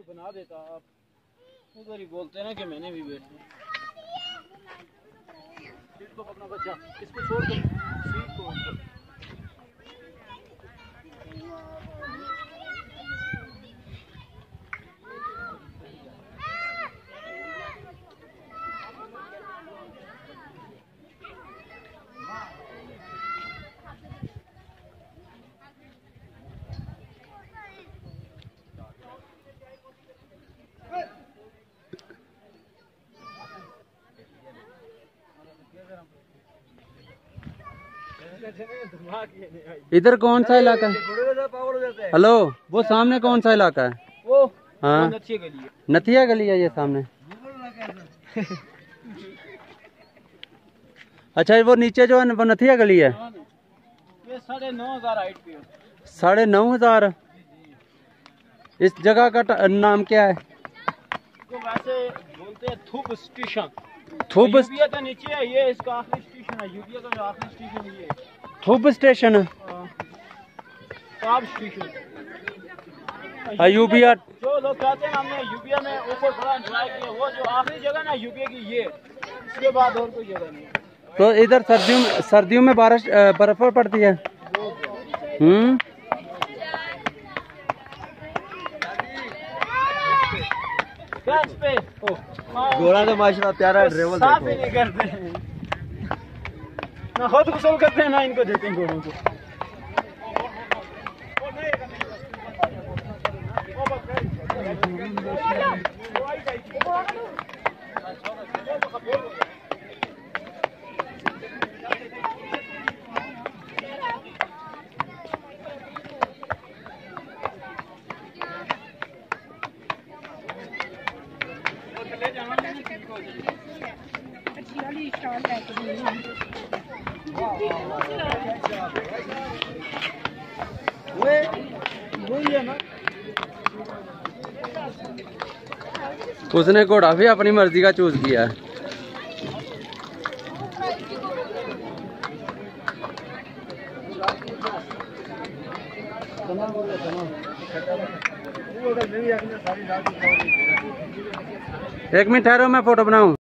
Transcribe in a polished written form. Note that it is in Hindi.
वीडियो बना देता, आप उधर ही बोलते ना कि मैंने भी बैठना। सीट को पकड़ना बच्चा, इसको छोड़ दो, सीट को इधर कौन सा इलाका है? हेलो, वो सामने कौन सा इलाका है? वो हाँ, नथिया गली है ये सामने। अच्छा, वो नीचे जो है वो नथिया गली है। ये 9,500 हाइट पे है। 9,500। इस जगह का नाम क्या है? तो वैसे बोलते हैं थुब स्टेशन। थुब यूपीए का नीचे है, ये इसका आखिरी स्टेशन है। यूपीए का जो आखिरी स्टेशन ये है। थुब स्टेशन है। Top station. यूपीए जो लोग कहते हैं हमने यूपीए में ऊपर बड़ा एंजॉय किया, वो जो आखिरी जगह ना यूपीए की ये, इसके बाद और कोई जगह नहीं है। तो इधर सर्दियों में बारिश बर्फ पड़ती है। घोड़ा तो माशाल्लाह प्यारा ड्राइवर साफ ही नहीं करते हैं, ना खुद गुस्सा करते हैं ना इनको देते हैं घोड़ों को। उसने घोड़ा भी अपनी मर्जी का चूज किया है। एक मिनट ठहरो, मैं फोटो बनाऊं।